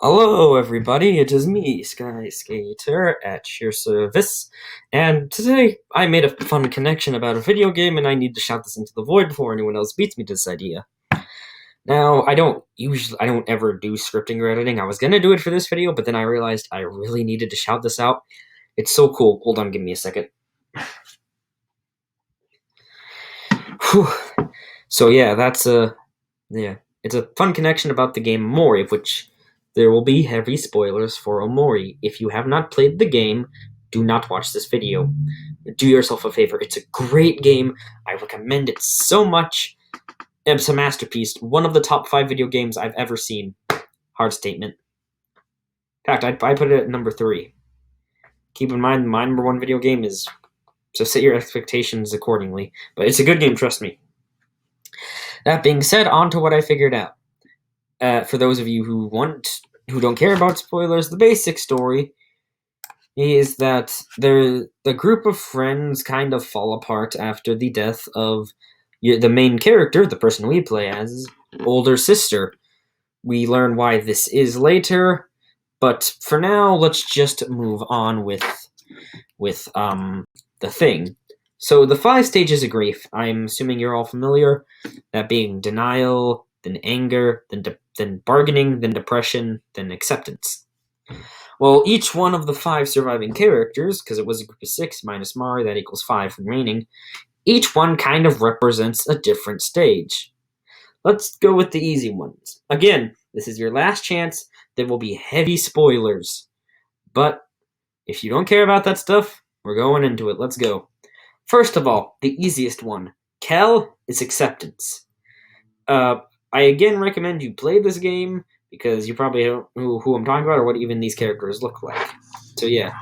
Hello, everybody. It is me, Sky Skater, at your service. And today I made a fun connection about a video game, and I need to shout this into the void before anyone else beats me to this idea. Now, I don't ever do scripting or editing. I was gonna do it for this video, but then I realized I really needed to shout this out. It's so cool. Hold on, give me a second. Whew. So yeah, it's a fun connection about the game Omori, of which there will be heavy spoilers for Omori. If you have not played the game, do not watch this video. Do yourself a favor. It's a great game. I recommend it so much. It's a masterpiece. One of the top 5 video games I've ever seen. Hard statement. In fact, I put it at number 3. Keep in mind, my number 1 video game is... So set your expectations accordingly. But it's a good game, trust me. That being said, on to what I figured out. For those of you who don't care about spoilers, the basic story is that the group of friends kind of fall apart after the death of the main character, the person we play as, older sister. We learn why this is later, but for now, let's just move on with the thing. So the 5 stages of grief, I'm assuming you're all familiar, that being denial, then anger, then bargaining, then depression, then acceptance. Well, each one of the 5 surviving characters, because it was a group of 6 minus Mari, that equals 5 remaining, each one kind of represents a different stage. Let's go with the easy ones. Again, this is your last chance. There will be heavy spoilers. But if you don't care about that stuff, we're going into it. Let's go. First of all, the easiest one. Kel is acceptance. I again recommend you play this game because you probably don't know who I'm talking about or what even these characters look like. So yeah,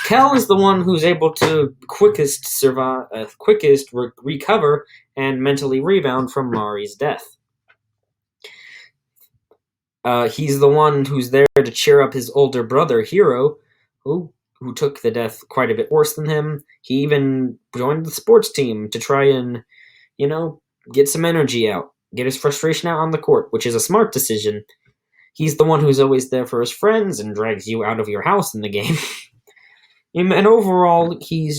Kel is the one who's able to quickest recover and mentally rebound from Mari's death. He's the one who's there to cheer up his older brother, Hiro, who took the death quite a bit worse than him. He even joined the sports team to try and, get some energy out, get his frustration out on the court, which is a smart decision. He's the one who's always there for his friends and drags you out of your house in the game. And overall, he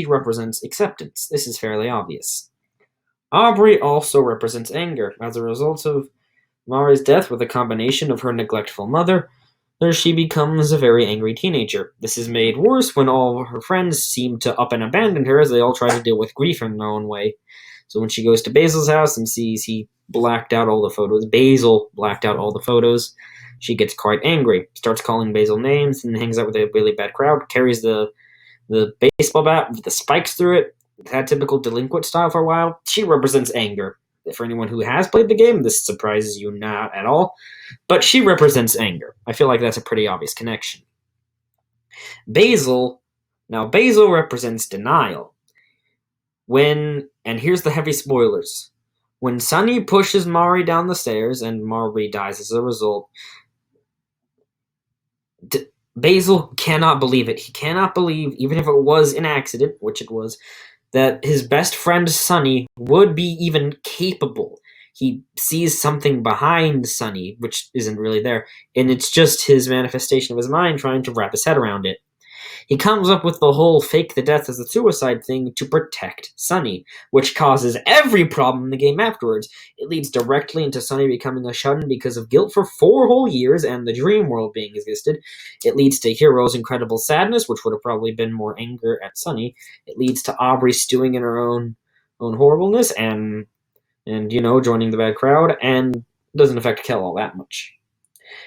represents acceptance. This is fairly obvious. Aubrey also represents anger. As a result of Mari's death with a combination of her neglectful mother, she becomes a very angry teenager. This is made worse when all her friends seem to up and abandon her as they all try to deal with grief in their own way. So when she goes to Basil's house and sees he blacked out all the photos, Basil blacked out all the photos, she gets quite angry, starts calling Basil names, and hangs out with a really bad crowd, carries the baseball bat with the spikes through it, that typical delinquent style for a while. She represents anger. For anyone who has played the game, this surprises you not at all, but she represents anger. I feel like that's a pretty obvious connection. Basil represents denial. And here's the heavy spoilers. When Sunny pushes Mari down the stairs and Mari dies as a result, Basil cannot believe it. He cannot believe, even if it was an accident, which it was, that his best friend Sunny would be even capable. He sees something behind Sunny, which isn't really there, and it's just his manifestation of his mind trying to wrap his head around it. He comes up with the whole fake the death as a suicide thing to protect Sunny, which causes every problem in the game afterwards. It leads directly into Sunny becoming a shut-in because of guilt for 4 whole years and the dream world being existed. It leads to Hiro's incredible sadness, which would have probably been more anger at Sunny. It leads to Aubrey stewing in her own horribleness and joining the bad crowd, and doesn't affect Kel all that much.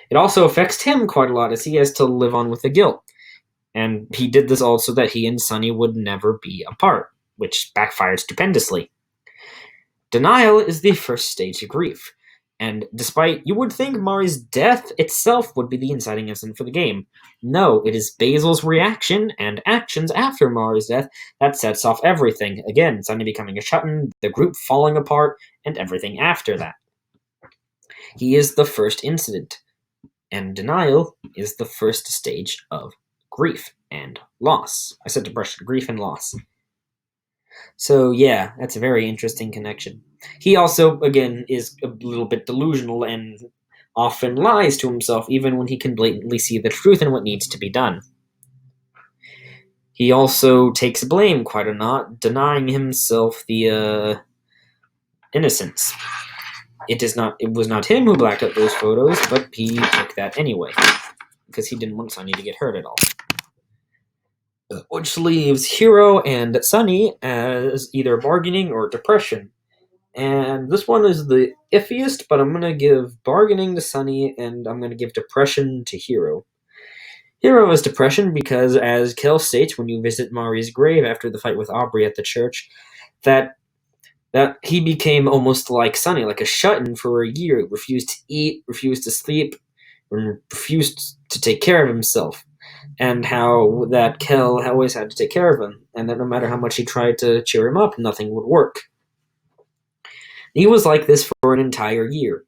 It also affects him quite a lot as he has to live on with the guilt. And he did this all so that he and Sunny would never be apart, which backfired stupendously. Denial is the first stage of grief, and despite you would think Mari's death itself would be the inciting incident for the game, no, it is Basil's reaction and actions after Mari's death that sets off everything. Again, Sunny becoming a shut-in, the group falling apart, and everything after that. He is the first incident, and denial is the first stage of grief and loss. I said depression, grief and loss. So yeah, that's a very interesting connection. He also, again, is a little bit delusional and often lies to himself even when he can blatantly see the truth and what needs to be done. He also takes blame quite a lot, denying himself the innocence. It was not him who blacked out those photos, but he took that anyway, because he didn't want Sunny to get hurt at all. Which leaves Hiro and Sunny as either bargaining or depression. And this one is the iffiest, but I'm going to give bargaining to Sunny, and I'm going to give depression to Hiro. Hiro is depression because, as Kel states when you visit Mari's grave after the fight with Aubrey at the church, that he became almost like Sunny, like a shut-in for a year, refused to eat, refused to sleep, and refused to take care of himself. And how that Kel always had to take care of him, and that no matter how much he tried to cheer him up, nothing would work. He was like this for an entire year.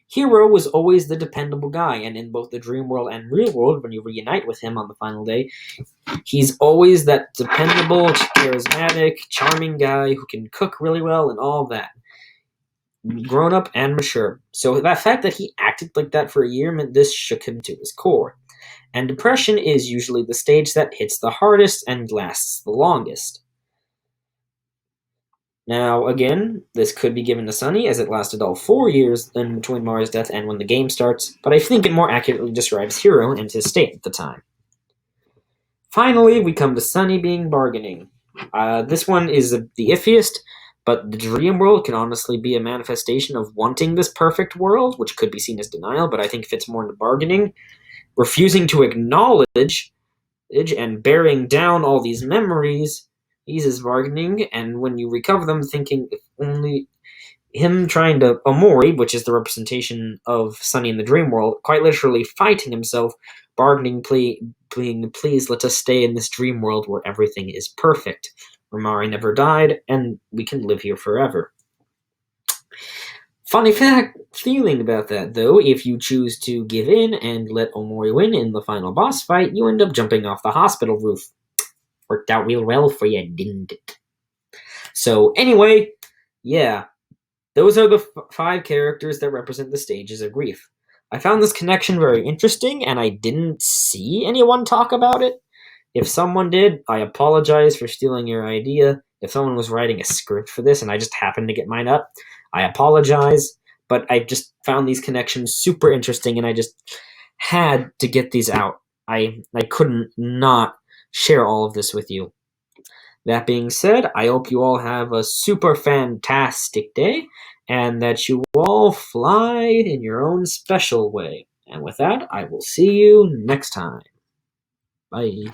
Hiro was always the dependable guy, and in both the dream world and real world, when you reunite with him on the final day, he's always that dependable, charismatic, charming guy who can cook really well and all that. Grown up and mature. So that fact that he acted like that for a year meant this shook him to his core. And depression is usually the stage that hits the hardest and lasts the longest. Now, again, this could be given to Sunny, as it lasted all 4 years in between Mari's death and when the game starts, but I think it more accurately describes Hiro and his state at the time. Finally, we come to Sunny being bargaining. This one is the iffiest, but the dream world can honestly be a manifestation of wanting this perfect world, which could be seen as denial, but I think fits more into bargaining. Refusing to acknowledge and bearing down all these memories eases bargaining, and when you recover them, thinking if only him trying to Omori, which is the representation of Sunny in the dream world, quite literally fighting himself, bargaining, please let us stay in this dream world where everything is perfect, where Mari never died, and we can live here forever. Funny feeling about that, though, if you choose to give in and let Omori win in the final boss fight, you end up jumping off the hospital roof. Worked out real well for you, didn't it? So, anyway, yeah, those are the 5 characters that represent the stages of grief. I found this connection very interesting, and I didn't see anyone talk about it. If someone did, I apologize for stealing your idea. If someone was writing a script for this and I just happened to get mine up, I apologize. But I just found these connections super interesting, and I just had to get these out. I couldn't not share all of this with you. That being said, I hope you all have a super fantastic day, and that you all fly in your own special way. And with that, I will see you next time. Bye.